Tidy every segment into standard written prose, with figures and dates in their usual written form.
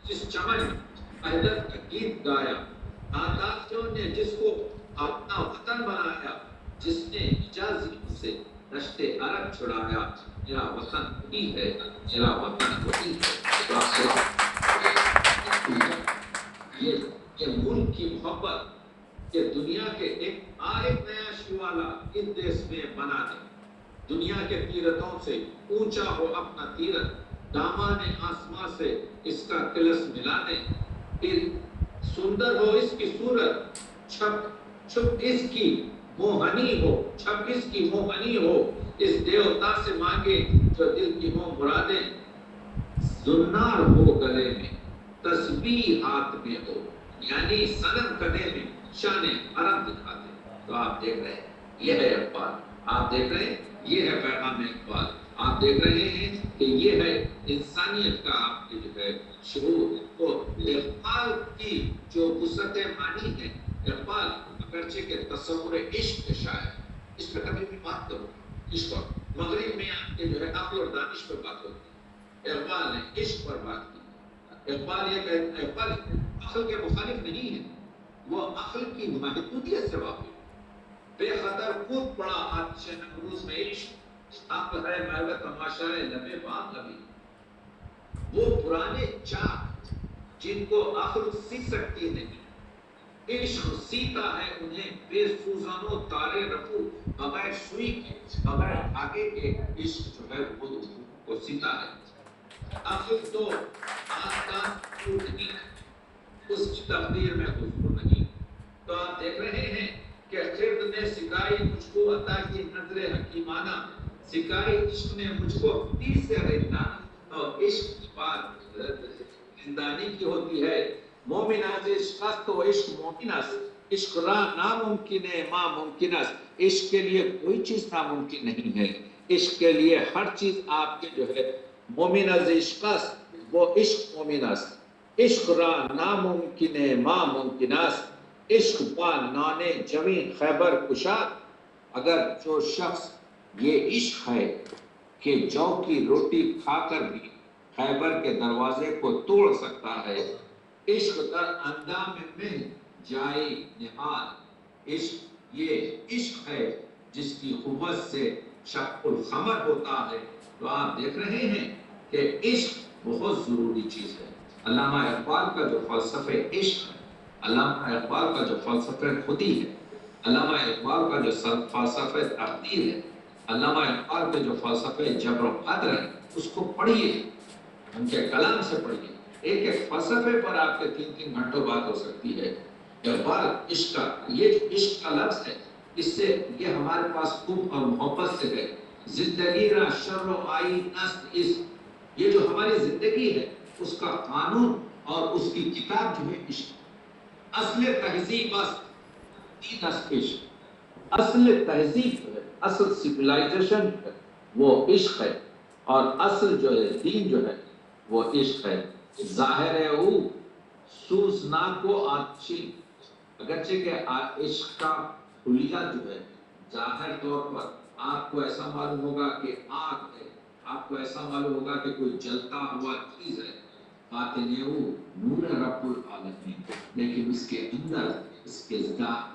جس چمن وحدت کا گیت گایا، آتاشیوں نے جس کو اپنا وطن بنایا، جس نے اجازت سے رشت عرب چھڑایا، میرا وطن وہی ہے، میرا وطن وہی ہے۔ تو آپ یہ ملک کی محبت کہ دنیا کے ایک نیا شیوالا اس دیش میں بنا دے، دنیا کے تیرتھوں سے اونچا ہو اپنا تیرت، دامان آسمان سے اس کا کلش ملا دے، پھر سندر ہو اس کی صورت، چھپ اس کی موہنی ہو، چھپ اس کی موہنی ہو، اس دیوتا سے مانگے جو دل کی ہو مرادیں، زنار ہو گلے میں، تسبیح ہاتھ میں ہو، یعنی صنم گدے میں شان حرم دکھاتے۔ تو آپ دیکھ رہے ہیں یہ ہے اقبال، آپ دیکھ رہے ہیں یہ ہے پیغام اقبال، آپ دیکھ رہے ہیں کہ یہ ہے انسانیت کا آپ کی جو ہے شعور۔ تو اقبال کی جو وسعت معنی ہے، اقبال اگرچہ کہ تصور عشق کے شاعر، اس پہ کبھی بھی بات کرو، اس پر مغرب میں آپ کے جو ہے عقل اور دانش پہ بات ہوتی ہے، اقبال نے عشق پر بات کی۔ اقبال یہ کہتا ہے، اقبال عقل کے مخالف نہیں ہے، وہ عقل کی محدودیت سے واقف بے خطر کود پڑا آتش نمروز میں عشق، عقل ہے محو تماشا ہے لبے بام لبی۔ وہ پرانے چاک جن کو عقل سی سکتی نہیں، عشق سیتا ہے انہیں بے سوزانوں تارے رفو، بغیر سوئی کے بغیر دھاگے کے عشق جو ہے وہ کو سیتا ہے۔ عقل تو آسان ٹوٹنی اس کی تقدیر میں حضور نہیں۔ تو آپ دیکھ رہے ہیں کہ خرد نے سکھائی مجھ کو عطا کی نظر حکیمانہ، سکھائی عشق نے مجھ کو تیر سے رہنانا، اور عشق کی بات زندانی کی ہوتی ہے۔ مومنہ سے عشق است و عشق مومن است، عشق را ناممکن ہے ما ممکن است۔ عشق کے لیے کوئی چیز ناممکن نہیں ہے، عشق کے لیے ہر چیز آپ کے جو ہے مومنہ سے عشق است، وہ عشق مومن است، عشق را ناممکن ہے ما ممکن است، عشق پا نانے جمیں خیبر کشاد۔ اگر جو شخص یہ عشق ہے کہ جو کی روٹی کھا کر بھی خیبر کے دروازے کو توڑ سکتا ہے، عشق در اندام میں جائے نہال، عشق یہ عشق ہے جس کی قوت سے شق الخمر ہوتا ہے۔ تو آپ دیکھ رہے ہیں کہ عشق بہت ضروری چیز ہے۔ علامہ اقبال کا جو فلسفہ عشق ہے، علامہ اقبال کا جو فلسفہ خودی ہے، علامہ اقبال کا جو فلسفہ تقدیر ہے، علامہ اقبال کے جو فلسفہ جبر و قدر ہے، اس کو پڑھیے، ان کے کلام سے پڑھیے۔ ایک ایک فلسفے پر آپ کے 3 گھنٹوں بات ہو سکتی ہے۔ اقبال عشق کا، یہ جو عشق کا لفظ ہے، اس سے یہ ہمارے پاس خوب اور محبت سے ہے۔ زندگی را شر و آئی نست عشق، یہ جو ہماری زندگی ہے اس کا قانون اور اس کی کتاب جو ہے عشق، اصل تہذیب دین است عشق، اصل تہذیب جو ہے، اصل سویلائزیشن جو ہے وہ عشق ہے، اور اصل جو ہے دین جو ہے وہ عشق ہے۔ ظاہر ہے او سوزناک و آتشی، اگرچہ کہ عشق کا حلیہ جو ہے ظاہر طور پر آپ کو ایسا معلوم ہوگا کہ آگ ہے، آپ کو ایسا معلوم ہوگا کہ کوئی جلتا ہوا چیز ہے، باطن او نور رب العالمین، لیکن اس کے اندر، اس کے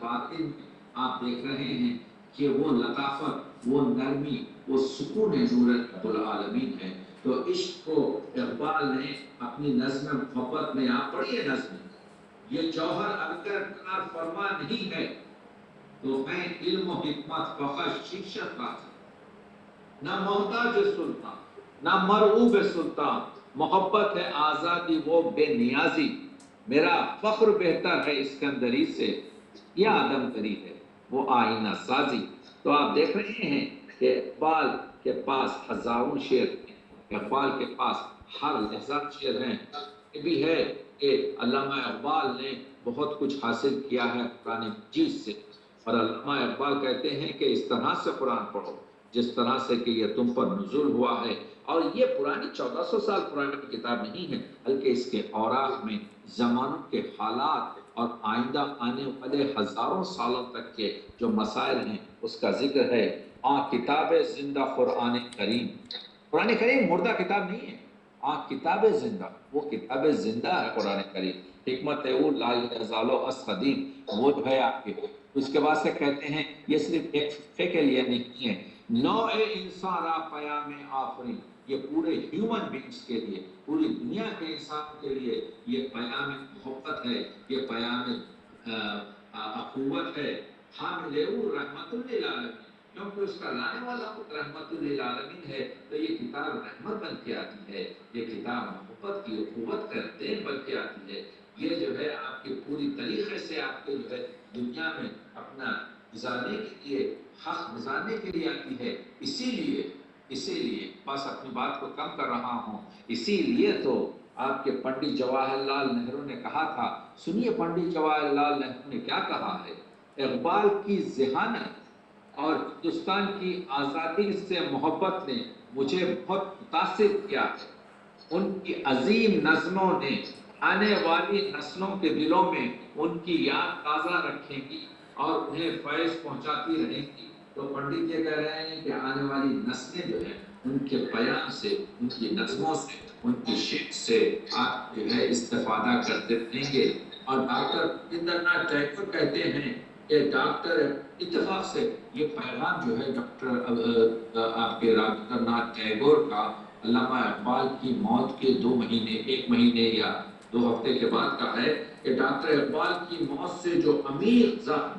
باطن میں آپ دیکھ رہے ہیں کہ وہ لطافت، وہ نرمی، وہ سکون نور رب العالمین ہے۔ تو عشق کو اقبال نے اپنی نظم محبت میں، آپ پڑھیے نظم، یہ جوہر اگر کنار فرما نہیں ہے تو میں علم و حکمت بخش شکشت بات، نہ محتاج سلطان نہ مرعوب سلطان، محبت ہے آزادی وہ بے نیازی، میرا فخر بہتر ہے اسکندری سے، یہ آدم کری ہے وہ آئینہ سازی۔ تو آپ دیکھ رہے ہیں کہ اقبال کے پاس ہزاروں شعر ہیں، اقبال کے پاس ہر لحظہ شعر ہیں۔ یہ بھی ہے کہ علامہ اقبال نے بہت کچھ حاصل کیا ہے قرآن مجید سے، اور علامہ اقبال کہتے ہیں کہ اس طرح سے قرآن پڑھو جس طرح سے کہ یہ تم پر نزول ہوا ہے، اور یہ پرانی 1400 سال پرانی کتاب نہیں ہے، بلکہ اس کے اوراق میں زمانوں کے حالات اور آئندہ آنے والے ہزاروں سالوں تک کے جو مسائل ہیں اس کا ذکر ہے۔ کتاب زندہ قرآن کریم، قرآن کریم مردہ کتاب نہیں ہے، کتاب زندہ، وہ کتاب زندہ ہے قرآن کریم، حکمت وہ لا یزال قدیم، وہ جو ہے آپ کے اس کے بعد سے کہتے ہیں یہ صرف ایک فقہ کے لیے نہیں ہے، نوع انسان را پیام آفرین، یہ پورے ہیومن بینگز کے لیے، پوری دنیا کے انسان کے لیے یہ پیام محبت ہے، یہ پیام اخوت ہے، حامل رحمت للعالمین، کیونکہ اس کا لانے والا خود رحمت للعالمین ہے، تو یہ کتاب رحمت بن کے آتی ہے، یہ کتاب محبت کی اخوت کا دین بن کے آتی ہے، یہ جو ہے آپ کی پوری طریقے سے آپ کے جو ہے دنیا میں اپنا گزارنے کے لیے، حق گزارنے کے لیے آتی ہے، اسی لیے بس اپنی بات کو کم کر رہا ہوں، اسی لیے تو آپ کے پنڈت جواہر لال نہرو نے کہا تھا، سنیے پنڈت جواہر لال نہرو نے کیا کہا ہے، اقبال کی ذہانت اور ہندوستان کی آزادی سے محبت نے مجھے بہت متاثر کیا ہے، ان کی عظیم نظموں نے آنے والی نسلوں کے دلوں میں ان کی یاد تازہ رکھیں گی اور انہیں فیض پہنچاتی رہیں گی، تو پنڈت یہ کہہ رہے ہیں کہ آنے والی نسلیں جو ہیں ان کے بیان سے، ان کی نظموں سے، ان کی شعر سے آپ جو ہے استفادہ کرتے رہیں گے، اور ڈاکٹر رابندر ناتھ ٹیگور کہتے ہیں کہ ڈاکٹر اتفاق سے یہ پیغام جو ہے ڈاکٹر آپ کے رابندر ناتھ ٹیگور کا علامہ اقبال کی موت کے 2 مہینے 1 مہینے یا 2 ہفتے کے بعد کا ہے کہ ڈاکٹر اقبال کی موت سے جو عمیق زخم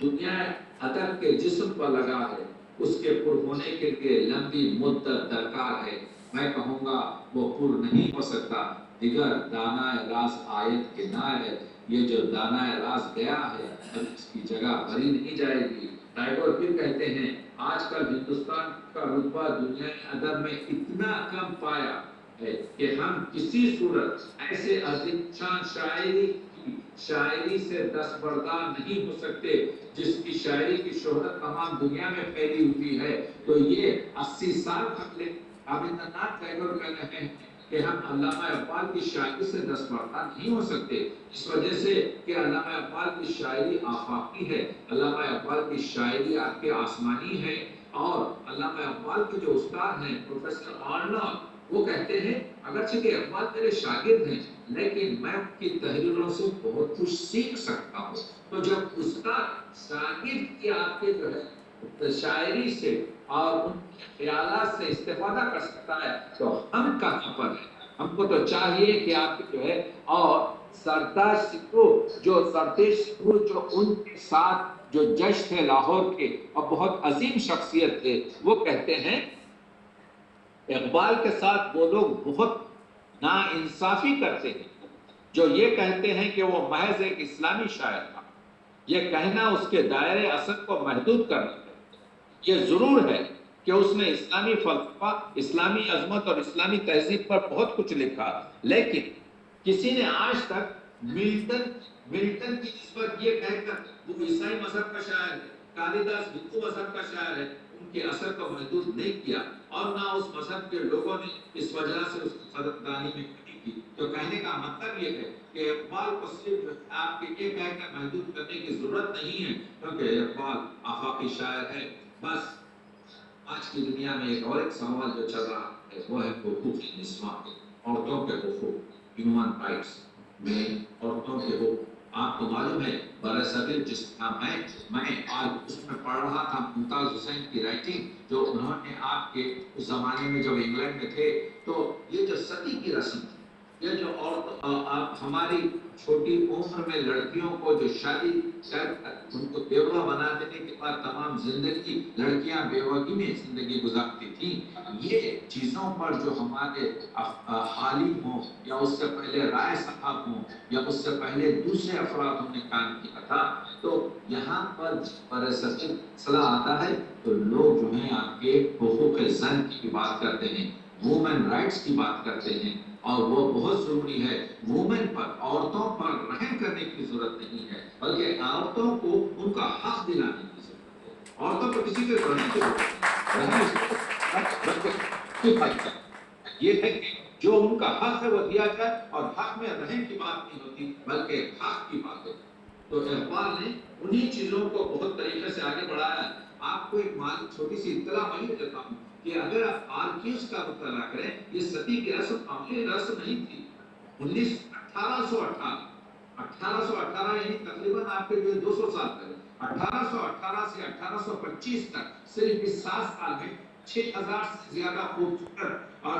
دنیا ادب کے جسم پر لگا ہے، اس کے پر ہونے کے لیے لمبی مدت درکار ہے، میں کہوں گا وہ پر نہیں ہو سکتا، دیگر دانہ راز آیت کے نائے، یہ جو دانہ راز گیا ہے اب اس کی جگہ بھری نہیں جائے گی۔ ٹیگور پھر کہتے ہیں آج کل ہندوستان کا رتبہ دنیا ادب میں اتنا کم پایا ہے کہ ہم کسی صورت ایسے عظیم شان شاعری سے دستبردار نہیں ہو سکتے جس کی شاعری کی شہرت تمام دنیا میں پھیلی ہوئی ہے، تو یہ 80 سال قبل رابندر ناتھ ٹیگور کہہ رہے ہیں کہ ہم علامہ اقبال کی شاعری سے دستبردار نہیں ہو سکتے، اس وجہ سے کہ علامہ اقبال کی شاعری آفاقی ہے، علامہ اقبال کی شاعری آپ کے آسمانی ہے، اور علامہ اقبال کے جو استاد ہیں پروفیسر آرنولڈ، وہ کہتے ہیں اگرچہ کہ اقبال میرے شاگرد ہیں لیکن میں ان کی تحریروں سے بہت کچھ سیکھ سکتا ہوں، تو جب استاد شاگرد کی آپ کے جو ہے شاعری سے اور ان کے خیالات سے استفادہ کر سکتا ہے تو ہم کہاں پر ہیں؟ ہم کو تو چاہیے کہ آپ جو ہے، اور سردار سکھو جو ان کے ساتھ جو جج تھے لاہور کے اور بہت عظیم شخصیت تھے، وہ کہتے ہیں اقبال کے ساتھ وہ لوگ بہت ناانصافی کرتے ہیں جو یہ کہتے ہیں کہ وہ محض ایک اسلامی شاعر تھا، یہ کہنا اس کے دائرے اثر کو محدود کرنا ہے، یہ ضرور ہے کہ اس نے اسلامی فلسفہ، اسلامی عظمت اور اسلامی تہذیب پر بہت کچھ لکھا، لیکن کسی نے آج تک ملٹن کی نسبت یہ کہہ کر وہ عیسائی مذہب کا شاعر ہے، کالیداس ہندو مذہب کا شاعر ہے، ان کے اثر کو محدود نہیں کیا، اور نہ اس مذہب کے لوگوں نے اس وجہ سے اس کی قدردانی میں کمی کی، تو کہنے کا مطلب یہ ہے کہ اقبال کو صرف آپ کے یہ کہہ کر محدود کرنے کی ضرورت نہیں ہے، کیونکہ اقبال آفاقی شاعر ہے۔ بس آج کی دنیا میں ایک اور ایک سوال جو چل رہا ہے وہ ہے حقوق نسواں، عورتوں کے حقوق، ہیومن رائٹس میں عورتوں کے حقوق۔ آپ کو معلوم ہے برصغیر جس کا میں آج اس میں پڑھ رہا تھا ممتاز حسین کی رائٹنگ، جو انہوں نے آپ کے اس زمانے میں جب انگلینڈ میں تھے، تو یہ جو ستی کی رسم تھی، یہ جو عورت ہماری چھوٹی عمر میں لڑکیوں کو جو شادی کر ان کو بیوہ بنا دینے کے بعد تمام زندگی لڑکیاں بیوگی میں زندگی گزارتی تھیں، یہ چیزوں پر جو ہمارے حالی ہوں یا اس سے پہلے رائے صاحب ہوں یا اس سے پہلے دوسرے افراد نے کام کیا تھا، تو یہاں پر برصغیر مسئلہ آتا ہے تو لوگ جو ہیں آپ کے حقوق زن کی بات کرتے ہیں، وومن رائٹس کی بات کرتے ہیں، اور وہ بہت ضروری ہے۔ وومن پر، عورتوں پر رحم کرنے کی ضرورت نہیں ہے، بلکہ عورتوں کو ان کا حق دلانے کی ضرورت ہے۔ عورتوں کو کسی کے رحم کی ضرورت ہے، یہ ہے کہ جو ان کا حق ہے وہ دیا جائے، اور حق میں رحم کی بات نہیں ہوتی بلکہ حق کی بات ہوتی۔ تو اقبال نے انہی چیزوں کو بہت طریقے سے آگے بڑھایا ہے۔ آپ کو ایک چھوٹی سی اطلاع میں دیتا ہوں کہ اگر آپ آرکیوز کا مطالعہ کریں، یہ ستی کی رسم معمولی رسم نہیں تھی۔ 1818 یعنی تقریباً آپ کے جو 200 سال پہلے، 1818 سے 1825 تک صرف اس 7 سال میں 6000 سے زیادہ خوبصورت اور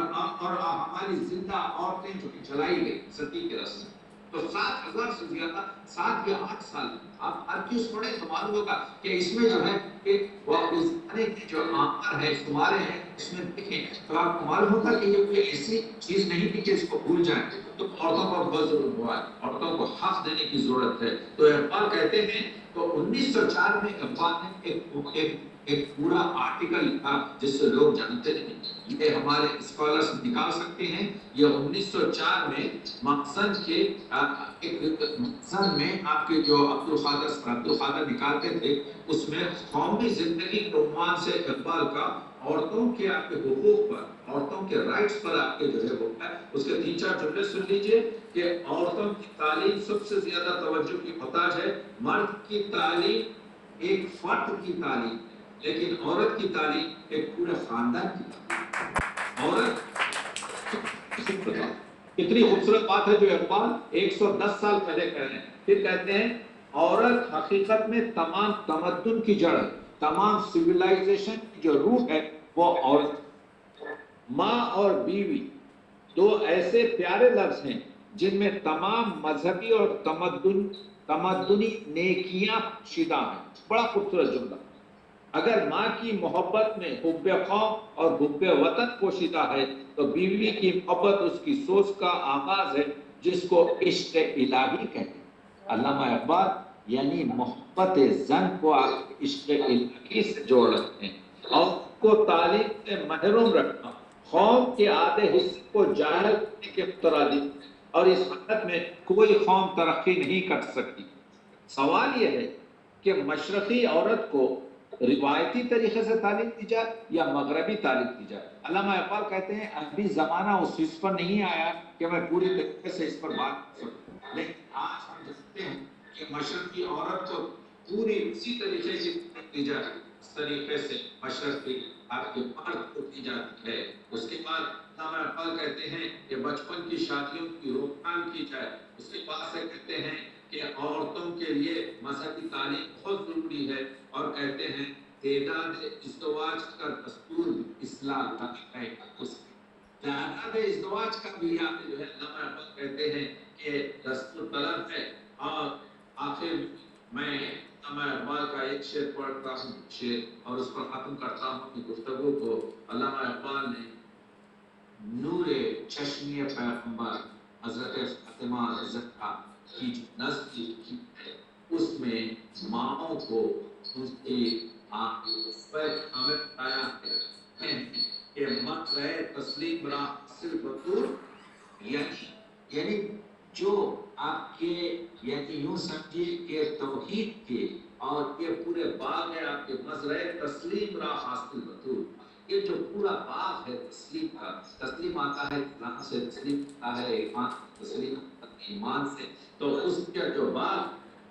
ہماری زندہ عورتیں جو چلائی گئی ستی کی رسم، تو 7000 سے زیادہ 7 یا 8 سال آپ آرکیوز پڑھیں تو معلوم ہوگا کہ اس میں جو ہے کہ زمانے کی جو آمار ہے، شمارے ہیں، اس میں دیکھیں تو آپ کو معلوم ہوگا کہ یہ کوئی ایسی چیز نہیں تھی کہ اس کو بھول جائیں۔ تو عورتوں کو بہت ضرورت ہوا ہے، عورتوں کو حق دینے کی ضرورت ہے۔ تو اقبال کہتے ہیں، تو 1904 میں اقبال نے ایک پورا آرٹیکل لکھا جس سے لوگ جانتے نہیں، یہ ہمارے اسکالرز نکال سکتے ہیں۔ یہ 1904 میں مقصد کے مقصد میں آپ کے جو عبدالقادر نکالتے تھے، اس میں قومی زندگی کے عنوان سے اقبال کا عورتوں کے آپ کے حقوق پر، عورتوں کے رائٹس پر آپ کے جو ہے وہ ہے، اس کے 3-4 جملے سن لیجئے کہ عورتوں کی تعلیم سب سے زیادہ توجہ کی محتاج ہے۔ مرد کی تعلیم ایک فرد کی تعلیم ہے، لیکن عورت کی تعلیم ایک پورے خاندان کی تعلیم۔ عورت کتنی خوبصورت بات ہے جو اقبال 110 سال پہلے کہہ رہے ہیں۔ پھر کہتے ہیں عورت حقیقت میں تمام تمدن کی جڑ ہے، تمام سویلائزیشن کی جو روح ہے وہ عورت۔ ماں اور بیوی دو ایسے پیارے لفظ ہیں جن میں تمام مذہبی اور تمدنی نیکیاں پوشیدہ ہیں۔ بڑا خوبصورت جملہ۔ اگر ماں کی محبت میں حب قوم اور حب وطن پوشیدہ ہے تو بیوی کی محبت اس کی سوچ کا آغاز ہے جس کو عشق الہی کہتے ہیں۔ علامہ اقبال یعنی محبت زن کو عشق الہی سے جوڑ رکھتے ہیں اور کو تعلیم سے محروم رکھنا قوم کے آدھے حصے کو جاہل کرنے کے مترادف، اور اس حالت میں کوئی قوم ترقی نہیں کر سکتی۔ سوال یہ ہے کہ مشرقی عورت کو روایتی طریقے سے تعلیم دی جائے یا مغربی تعلیم دی جائے۔ علامہ اقبال کہتے ہیں ابھی زمانہ اس چیز پر نہیں آیا کہ میں پوری طریقے سے اس پر بات کر سکوں، لیکن آج ہم جانتے ہیں کہ مشرقی عورت کو پوری اسی طریقے سے دی جائے، اس طریقے سے مشرقی آپ کے مرد کو دی جاتی ہے۔ اس کے بعد علامہ اقبال کہتے ہیں کہ بچپن کی شادیوں کی روک تھام کی جائے۔ اس کے بعد سے کہتے ہیں کہ عورتوں کے لیے مذہبی تعلیم بہت ضروری ہے، اور کہتے ہیں تعداد ازدواج کا دستور اصلاح طلب ہے۔ اس تعداد ازدواج کا بھی یہاں پہ جو ہے علامہ اقبال کہتے ہیں کہ دستور طلب ہے۔ اور آخر میں علامہ اقبال کا ایک شعر پڑھتا ہوں، شعر، اور اس پر ختم کرتا ہوں اپنی گفتگو کو۔ علامہ اقبال نے نور چشمی پیغمبر حضرت فاطمہ زہرا کی جو نظم لکھی ہے، اس میں ماؤں کو اس کی پر ہمیں بتایا ہے کہ مت رہے تسلیم را حاصل بطور، یعنی جو آپ کے یعنی یوں سمجھیے کہ توحید کے اور یہ پورے باغ ہے آپ کے مزرعہ تسلیم را حاصل بطور، یہ جو پورا باغ ہے تسلیم کا، تسلیم آتا ہے اسلام سے، تسلیم آتا ہے ایمان، تسلیم ایمان سے، تو اس کا جو باغ،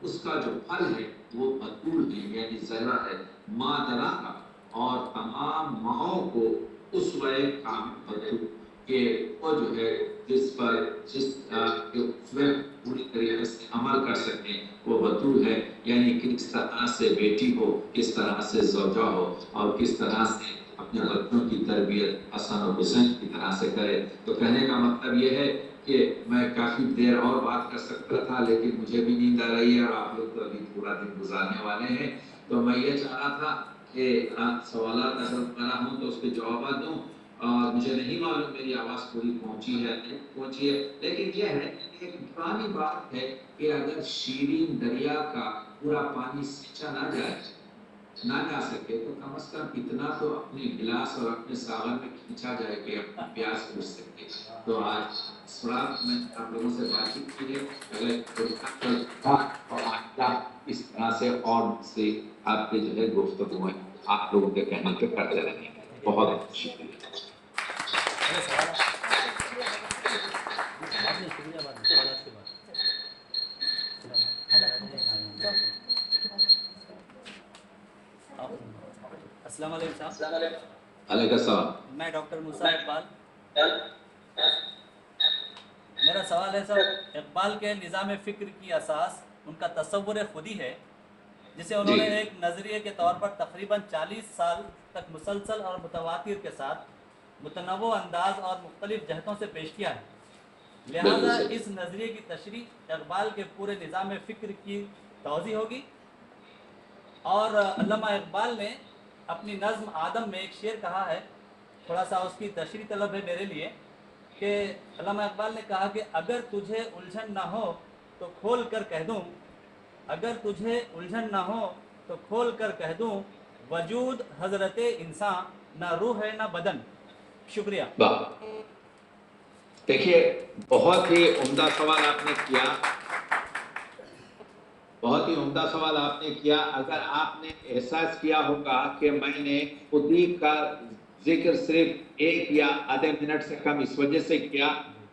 اس کا جو پھل ہے وہ بطول ہے، یعنی زہرا ہے، مادرہ کا، اور تمام ماہوں کو اس وے کام بطول کہ وہ جو ہے جس پر جس میں پوری طریقے سے عمل کر سکیں وہ بطول ہے، یعنی کس طرح سے بیٹی ہو، کس طرح سے زوجہ ہو، اور کس طرح سے اپنے بچوں کی تربیت حسن و حسین کی طرح سے کرے۔ تو کہنے کا مطلب یہ ہے کہ میں کافی دیر اور بات کر سکتا تھا، لیکن مجھے بھی نیند آ رہی ہے اور آپ لوگ تو ابھی پورا دن گزارنے والے ہیں، تو میں یہ چاہ رہا تھا کہ سوالات اگر کرا ہوں تو اس کے جوابات دوں، اور مجھے نہیں معلوم میری آواز پوری پہنچی ہے نہیں پہنچی ہے، لیکن یہ ہے ایک پرانی بات ہے کہ اگر شیرین دریا کا پورا پانی سینچا نہ جا سکے تو کم از کم اتنا تو اپنے گلاس اور اپنے ساغر میں کھینچا جائے کہ اپنا پیاس بجھ سکے۔ تو آج اس رات میں آپ لوگوں سے بات چیت کی ہے، اگر اور آئندہ اس طرح سے اور سے آپ کے جو ہے گفتگو ہے آپ لوگوں کے کہنے پہ کرتے رہیں گے۔ بہت شکریہ۔ السلام علیکم صاحب۔ علیکم السلام. میں ڈاکٹر موسیٰ اقبال. میرا سوال ہے صاحب، اقبال کے نظام فکر کی اساس ان کا تصور خودی ہے، جسے انہوں نے ایک نظریے کے طور پر تقریباً 40 سال تک مسلسل اور متواتر کے ساتھ متنوع انداز اور مختلف جہتوں سے پیش کیا ہے. لہٰذا اس نظریے کی تشریح اقبال کے پورے نظام فکر کی توضیح ہوگی. اور علامہ اقبال نے اپنی نظم آدم میں ایک شعر کہا ہے، تھوڑا سا اس کی تشریح طلب ہے میرے لیے، کہ علامہ اقبال نے کہا کہ اگر تجھے الجھن نہ ہو تو کھول کر کہہ دوں، اگر تجھے الجھن نہ ہو تو کھول کر کہہ دوں، وجود حضرت انسان نہ روح ہے نہ بدن. شکریہ. دیکھیے، بہت ہی عمدہ سوال آپ نے کیا، بہت ہی عمدہ سوال آپ نے کیا. اگر آپ نے احساس کیا ہوگا کہ میں نے خودی کا ذکر صرف 1 یا آدھے منٹ سے کم اس وجہ سے کیا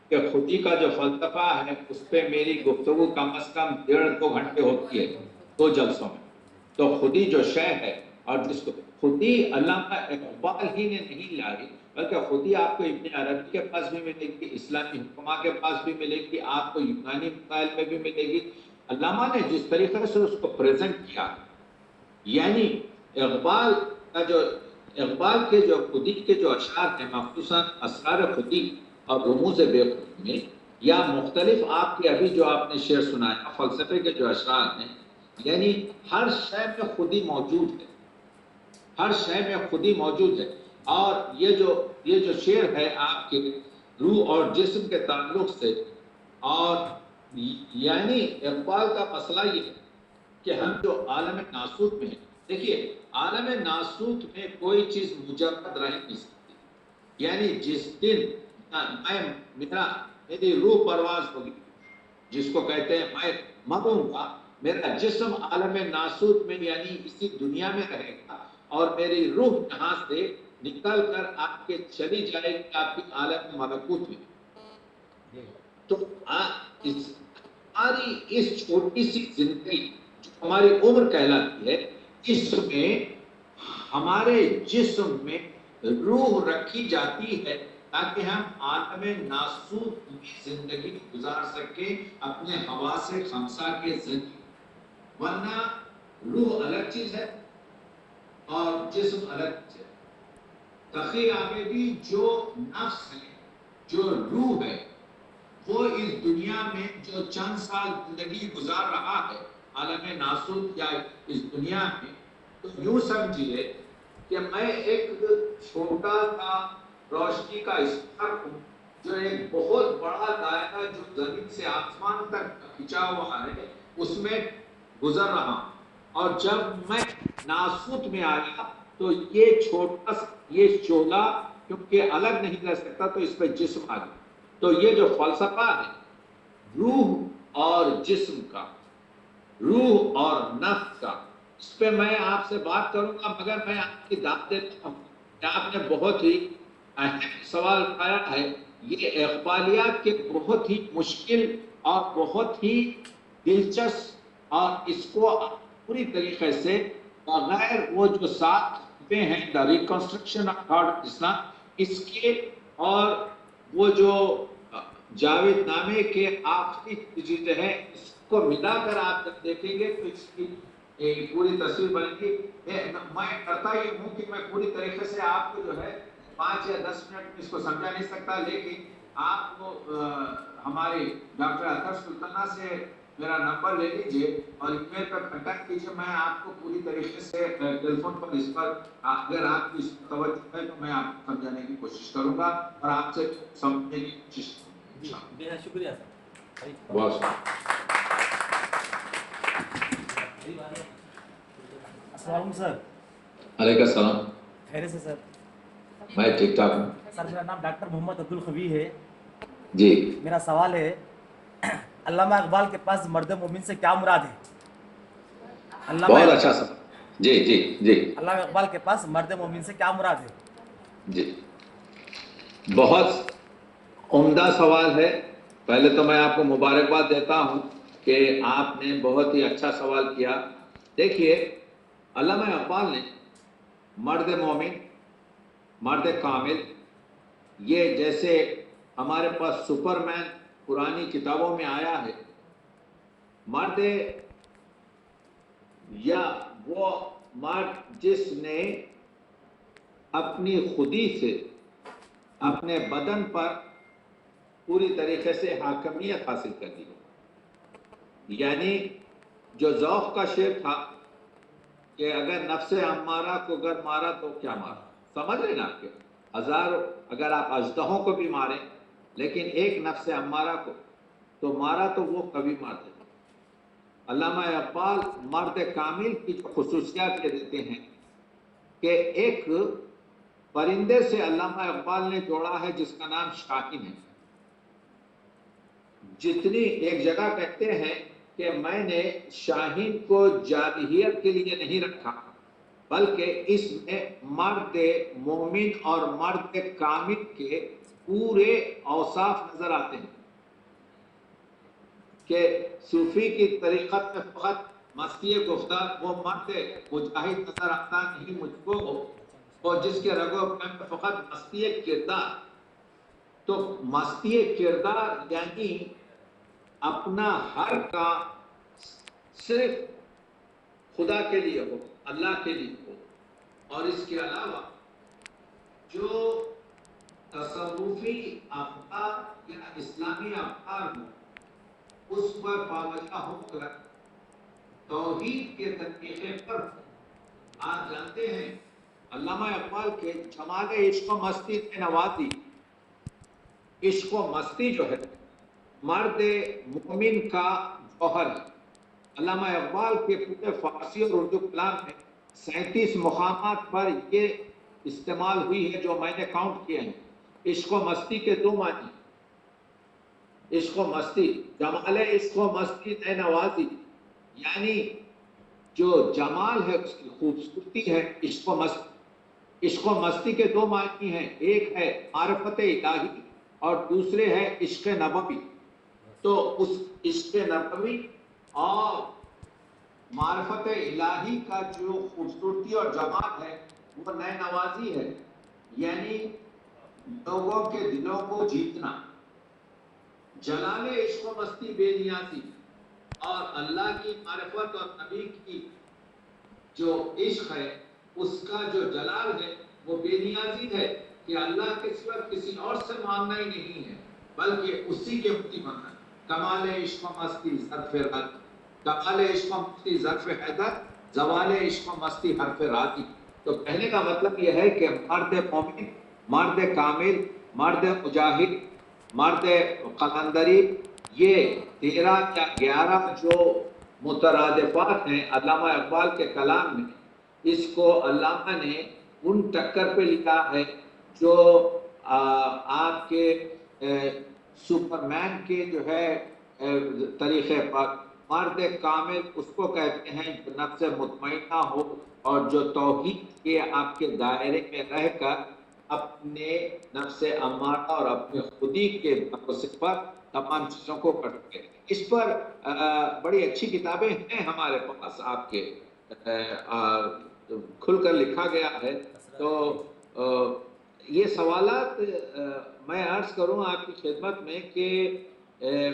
کہ خودی کا جو فلسفہ ہے اس پہ میری گفتگو کم از کم 1.5-2 گھنٹے ہوتی ہے 2 جلسوں میں. تو خودی جو شے ہے، اور جس کو خودی علامہ اقبال ہی نے نہیں لائی، بلکہ خودی آپ کو ابن عربی کے پاس بھی ملے گی، اسلامی حکماء کے پاس بھی ملے گی، آپ کو یونانی مسائل میں بھی ملے گی. علامہ نے جس طریقے سے اس کو پریزنٹ کیا، یعنی اقبال کے جو خودی کے جو اشعار ہیں، مخصوصاً اسرار خودی اور رموز بے خودی میں، یا مختلف آپ کے ابھی جو آپ نے شعر سنایا فلسفے کے جو اشعار ہیں، یعنی ہر شے میں خودی موجود ہے، ہر شے میں خودی موجود ہے. اور یہ جو شعر ہے آپ کے روح اور جسم کے تعلق سے، اور یعنی اقبال کا مسئلہ یہ ہے کہ ہم جو عالم ناسوت میں ہیں، دیکھیے عالم ناسوت میں کوئی چیز مجرد رہ نہیں سکتی. یعنی جس دن میری روح پرواز ہوگی، جس کو کہتے ہیں میں مروں گا، میرا جسم عالم ناسوت میں یعنی اسی دنیا میں رہے گا، اور میری روح یہاں سے نکل کر آپ کے چلی جائے گی آپ کی عالم ملکوت میں. تو ہماری اس چھوٹی سی زندگی جو ہماری عمر کہلاتی ہے، اس میں ہمارے جسم میں روح رکھی جاتی ہے تاکہ ہم عالم ناسوت میں زندگی گزار سکیں اپنے حواس خمسہ کے ذریعے. ورنہ روح الگ چیز ہے اور جسم الگ چیز ہے. تخیر آبیدی جو نفس ہے، جو روح ہے، وہ اس دنیا میں جو چند سال زندگی گزار رہا ہے عالم ناسوت یا اس دنیا میں، تو یوں سمجھیے کہ میں ایک چھوٹا سا روشنی کا اسپارک ہوں جو ایک بہت بڑا دائرہ جو زمین سے آسمان تک کھینچا ہوا ہے اس میں گزر رہا ہوں. اور جب میں ناسوت میں آیا تو یہ چھوٹا سا یہ شعلہ کیونکہ الگ نہیں رہ سکتا تو اس پہ جسم آ گیا. تو یہ جو فلسفہ ہے روح اور جسم کا، روح اور نفس کا، اس پہ میں آپ سے بات کروں گا، مگر میں آپ کی داد دیتا ہوں کہ آپ نے بہت ہی اہم سوال اٹھایا ہے. یہ اقبالیات کے بہت ہی مشکل اور بہت ہی دلچسپ، اور اس کو پوری طریقے سے بغیر وہ جو 7 ہیں دا ریکنسٹرکشن آف تھاٹ اسلام، اس کے اور وہ جو جاوید نامے کے آخری چیزیں ہیں، اس کو ملا کر آپ جب دیکھیں گے تو اس کی پوری تصویر بنے گی. میں کرتا یہ ہوں کہ میں پوری طریقے سے آپ کو جو ہے 5 یا 10 منٹ میں اس کو سمجھا نہیں سکتا، لیکن آپ کو ہمارے ڈاکٹر اطہر سلطانہ سے میرا نمبر لے لیجئے اور ای میل پر کنٹیکٹ کیجئے. میں آپ کو پوری طریقے سے ٹیلی فون پر اس پر اگر آپ کی توجہ ہے تو میں آپ کو سمجھانے کی کوشش کروں گا اور آپ سے سمجھنے کی کوشش کروں گا. بہت شکریہ سر. بہت السلام علیکم سر. علیکم السلام. خیریت سے سر؟ میں ٹھیک ٹھاک ہوں سر. میرا نام ڈاکٹر محمد عبدالقوی ہے. جی. میرا سوال ہے، علامہ اقبال کے پاس مرد مومن سے کیا مراد ہے؟ بہت اچھا سوال. جی جی جی. علامہ اقبال کے پاس مرد مومن سے کیا مراد ہے؟ جی، بہت عمدہ سوال ہے. پہلے تو میں آپ کو مبارکباد دیتا ہوں کہ آپ نے بہت ہی اچھا سوال کیا. دیکھیے، علامہ اقبال نے مرد مومن مرد کامل، یہ جیسے ہمارے پاس سپر مین پرانی کتابوں میں آیا ہے، مرد یا وہ مرد جس نے اپنی خودی سے اپنے بدن پر پوری طریقے سے حاکمیت حاصل کر لی، یعنی جو ذوق کا شعر تھا کہ اگر نفس امارہ کو اگر مارا تو کیا مارا، سمجھ رہے نا آپ کے ہزار، اگر آپ اژدہوں کو بھی ماریں لیکن ایک نفس امارہ کو تو مارا تو وہ کبھی مارتے۔ علامہ اقبال مرد کامل کی جو خصوصیات یہ دیتے ہیں کہ ایک پرندے سے علامہ اقبال نے جوڑا ہے جس کا نام شاہین ہے۔ جتنی ایک جگہ کہتے ہیں کہ میں نے شاہین کو جارحیت کے لیے نہیں رکھا بلکہ اس میں مرد مومن اور مرد کامل کے پورے اوصاف نظر آتے ہیں کہ صوفی کی طریقت میں فقط مستی گفتار وہ مرد مجاہد نظر آتا نہیں مجھ کو، اور جس کے رگوں میں فقط مستی کردار، تو مستی کردار یعنی اپنا ہر کام صرف خدا کے لیے ہو، اللہ کے لیے ہو، اور اس کے علاوہ جو تصوفی افکار یا اسلامی افکار ہوں اس پر پابندہ ہو کر توحید کے طریقے پر آپ جانتے ہیں علامہ اقبال کے جمال عشق و مستی نے نوازی۔ عشق و مستی جو ہے مرد مومن کا جوہر ہے۔ علامہ اقبال کے پورے فارسی اور اردو کلام میں 37 مقامات پر یہ استعمال ہوئی ہے جو میں نے کاؤنٹ کیے ہیں۔ عشق و مستی کے دو معنی، عشق و مستی، جمال عشق و مستی نے نوازی، یعنی جو جمال ہے اس کی خوبصورتی ہے عشق و مستی۔ عشق و مستی کے دو معنی ہیں، ایک ہے معرفت الہی اور دوسرے ہے عشق نبوی۔ تو اس عشق نبوی اور معرفت الہی کا جو خوبصورتی اور جمال ہے وہ نئے نوازی ہے، یعنی لوگوں کے دلوں کو جیتنا۔ جلال عشق و مستی بے نیازی، اور اللہ کی معرفت اور نبی کی جو عشق ہے اس کا جو جلال ہے وہ بے نیازی ہے کہ اللہ کے سوا کسی اور سے مانگنا ہی نہیں ہے بلکہ اسی کے متی مانگنا۔ کمال عشق و مستی ظرف راتی، کمال عشق و مستی ظرف حیدر، زوال عشق و مستی حرف راتی۔ تو کہنے کا مطلب یہ ہے کہ مرد مومن، مرد کامل، مرد مجاہد، مرد قلندری، یہ 13 یا 11 جو مترادفات ہیں علامہ اقبال کے کلام میں، اس کو علامہ نے ان ٹکر پہ لکھا ہے جو آپ کے سپرمین کے جو ہے طریقے پر۔ مرد کامل اس کو کہتے ہیں جو نفس مطمئنہ ہو اور جو توحید کے آپ کے دائرے میں رہ کر اپنے نفس امارہ اور اپنے خودی کے بھروسے پر تمام چیزوں کو کرتے ہیں۔ اس پر بڑی اچھی کتابیں ہیں ہمارے پاس، آپ کے کھل کر لکھا گیا ہے۔ تو یہ سوالات میں عرض کروں آپ کی خدمت میں کہ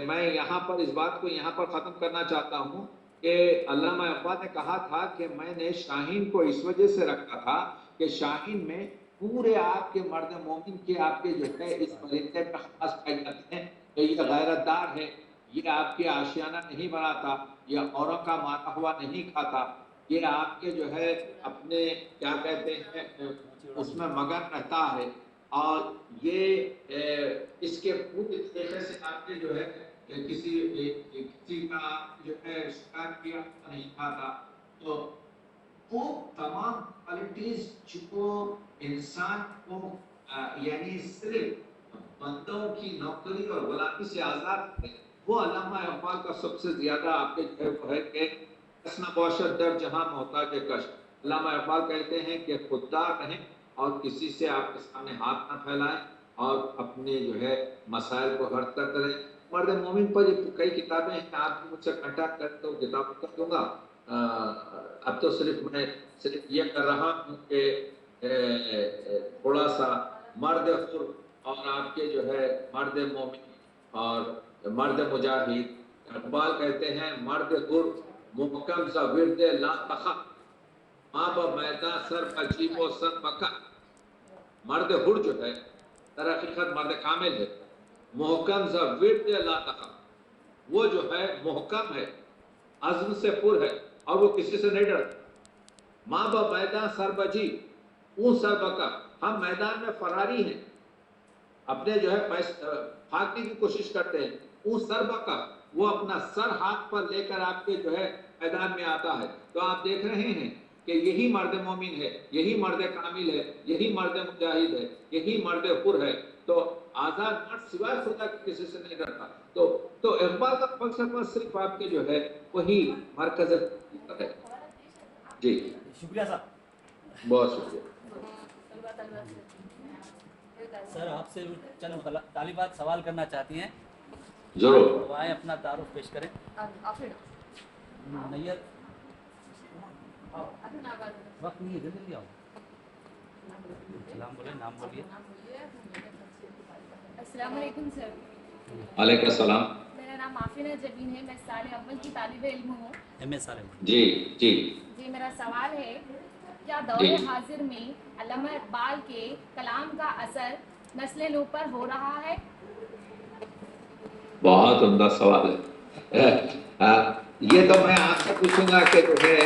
میں یہاں پر اس بات کو یہاں پر ختم کرنا چاہتا ہوں کہ علامہ اقبال نے کہا تھا کہ میں نے شاہین کو اس وجہ سے رکھا تھا کہ شاہین میں پورے آپ کے مرد مومن کے آپ کے جو ہے اس پرندے پر خاص پائے جاتے ہیں کہ یہ غیرت دار ہے، یہ آپ کے آشیانہ نہیں بناتا، یہ اوروں کا مارا ہوا نہیں کھاتا، یہ آپ کے جو ہے اپنے کیا کہتے ہیں اس میں مگن رہتا ہے، اور یہ اس کے پورے طریقے سے آپ کے جو ہے کسی کا جو ہے شکار کیا نہیں کھاتا۔ تو وہ تمام کوالٹیز جو انسان کو یعنی صرف بندوں کی نوکری اور غلامی سے آزاد ہے، وہ علامہ اقبال کا سب سے زیادہ آپ کے جو ہے کہ اسنا باشد در جہاں محتاج کش۔ علامہ اقبال کہتے ہیں کہ خوددار رہیں اور کسی سے آپ کے سامنے ہاتھ نہ پھیلائیں اور اپنے جو ہے مسائل کو حل کرتے رہیں۔ مرد مومن پر کئی کتابیں ہیں، آپ بھی مجھ سے کنٹیکٹ کریں تو کتاب کر دوں گا۔ اب تو صرف میں یہ کر رہا ہوں کہ تھوڑا سا مرد خور اور آپ کے جو ہے مرد مومن اور مرد مجاہد، اقبال کہتے ہیں مرد خور محکم سا ورد لا تخف، ماں با میدان سر بجیب و سر بکا. مرد خور جو ہے در حقیقت مرد کامل ہے. محکم سا ورد لا تخف، وہ جو ہے محکم ہے، عزم سے پر ہے اور وہ کسی سے نہیں ڈرتا. ماں با میدان سر بجی اون سر بکا، ہم میدان میں فراری ہیں، اپنے جو ہے بھاگنے کی کوشش کرتے ہیں. اون سر بکا، وہ اپنا سر ہاتھ پر لے کر آپ کے جو ہے میدان میں آتا ہے. تو آپ دیکھ رہے ہیں کہ یہی مرد مومن ہے، یہی مرد کامل ہے، یہی مرد مجاہد ہے، یہی مرد حر ہے. تو آزاد مرد سوائے خدا کے کسی سے نہیں ڈرتا. تو اقبال کا فلسفہ صرف آپ کے جو ہے وہی مرکز ہے. جی شکریہ صاحب، بہت شکریہ. سر آپ سے چند طالبات سوال کرنا چاہتی ہیں، ضرور. وہ آئیں اپنا تعارف پیش کریں. نیت وقت نہیں ہے، جلدی آؤ. سلام بولے، نام بولیے. السلام علیکم سر. علیکم السلام. میرا نام آفرینہ جبین ہے، میں سال اول کی طالب علم ہوں. ایم اے سالم. جی جی جی میرا سوال ہے، کیا جی. دور حاضر میں علامہ اقبال کے کلام کا اثر نسل نو پر ہو رہا ہے؟ بہت عمدہ سوال ہے. یہ تو میں آپ سے پوچھوں گا کہ جو ہے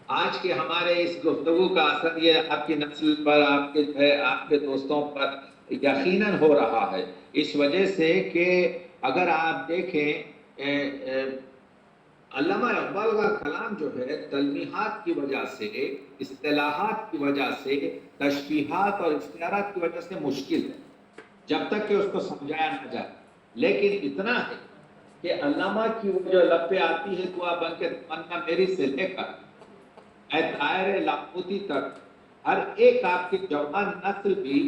آج کے ہمارے اس گفتگو کا اثر یہ آپ کی نسل پر، آپ کے جو ہے آپ کے دوستوں پر یقیناً ہو رہا ہے. اس وجہ سے کہ اگر آپ دیکھیں علامہ اقبال کا کلام جو ہے تلمیحات کی وجہ سے، اصطلاحات کی وجہ سے، تشبیہات اور اختیارات کی وجہ سے مشکل ہے جب تک کہ اس کو سمجھایا نہ جائے. لیکن اتنا ہے کہ علامہ کی وہ جو لب پہ آتی ہے دعا بن کے تمنا میری سے لے کر اے طائر لاہوتی تک، ہر ایک آپ کی جوان نسل بھی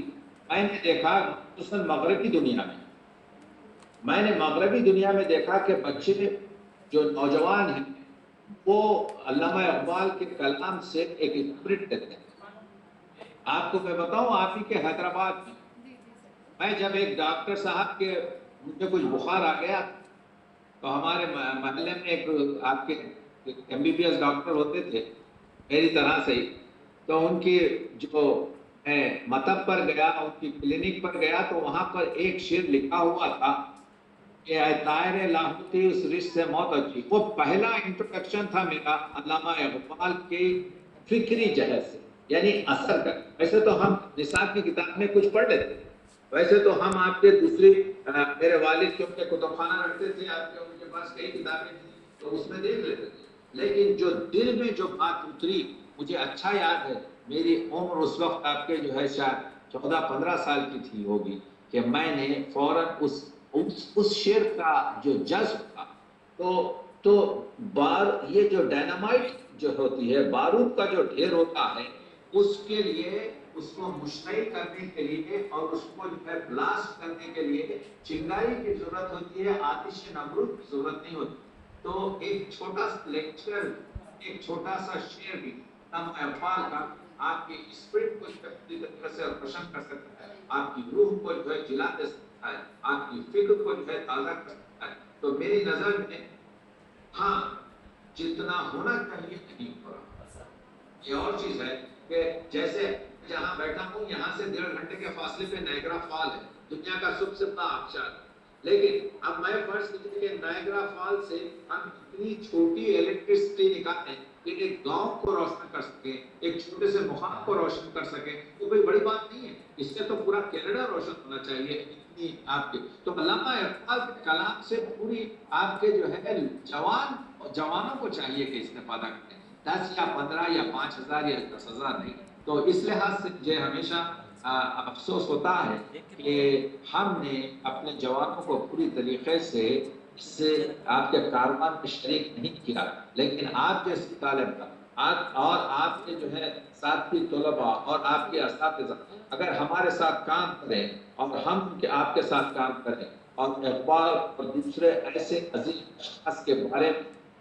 میں نے دیکھا، خصوصاً مغربی دنیا میں دیکھا کہ بچے جو نوجوان ہیں وہ علامہ اقبال کے کلام سے ایک اسپرٹ دیتے ہیں. آپ کو میں بتاؤں، آپ ہی کے حیدرآباد میں جب ایک ڈاکٹر صاحب کے مجھے کچھ بخار آ گیا تو ہمارے محلے میں ایک آپ کے M B B S doctor ہوتے تھے میری طرح سے ہی. تو ان کی جو میں مطب پر گیا، ان کی کلینک پر گیا تو وہاں پر ایک شعر لکھا ہوا تھا کہ اے طائر لاہوتی اس رشت سے موت اچھی. وہ پہلا انٹروڈکشن تھا میرا علامہ اقبال کی فکری جہت سے، یعنی اثر کا. ویسے تو ہم نصاب کی کتاب میں کچھ پڑھ لیتے، ویسے تو ہم آپ کے دوسری میرے والد کیونکہ کتب خانہ رکھتے تھے، آپ کے ان کے پاس کئی کتابیں تھیں تو اس میں دیکھ لیتے تھے. لیکن جو دل میں جو بات اتری، مجھے اچھا یاد ہے، میری عمر اس وقت آپ کے جو ہے شاید 14-15 سال کی تھی ہوگی کہ میں نے فوراً اس شعر کا جو جذب تھا تو یہ جو ڈائنامائٹ جو ہوتی ہے، بارود کا جو ڈھیر ہوتا ہے، اس کے لیے اس کو مشتعل کرنے کے لیے اور اس کو جو ہے بلاسٹ کرنے کے لیے چنگاری کی ضرورت ہوتی ہے، آتش نمرود کی ضرورت نہیں ہوتی. تو ایک چھوٹا سا لیکچر، ایک چھوٹا سا شعر بھی علامہ اقبال کا آپ کی اسپرٹ کو پوری طریقے سے روشن کر سکتا ہے، آپ کی روح کو جو ہے جلا دے سکتا ہے، آپ کی فکر کو جو ہے تازہ کر سکتا ہے. تو میری نظر میں ہاں جتنا ہونا چاہیے نہیں ہو رہا. یہ اور چیز ہے کہ جیسے جہاں بیٹھا ہوں یہاں سے 1.5 گھنٹے کے فاصلے پہ نائگرا فال ہے، دنیا کا سب سے بڑا آبشار. لیکن اب میں فرض کیجیے کہ نائگرا فال سے ہم اتنی چھوٹی الیکٹرسٹی نکالیں کہ ایک گاؤں کو روشن کر سکیں، ایک چھوٹے سے مقام کو روشن کر سکیں، تو کوئی بڑی بات نہیں ہے. اس سے تو پورا کینیڈا روشن ہونا چاہیے اتنی آپ کے. تو علامہ اقبال کے کلام سے پوری آپ کے جو ہے جوانوں کو چاہیے کہ استفادہ کریں، 10 یا 15 یا 5,000 یا 10,000 نہیں. تو اس لحاظ سے مجھے ہمیشہ افسوس ہوتا ہے کہ ہم نے اپنے جوانوں کو پوری طریقے سے اس سے آپ کے کاروبار میں شریک نہیں کیا. لیکن آپ جیسے طالب اور آپ کے جو ہے ساتھی طلباء اور آپ کے اساتذہ اگر ہمارے ساتھ کام کریں اور ہم آپ کے ساتھ کام کریں اور اقبال اور دوسرے ایسے عظیم اشخاص کے بارے میں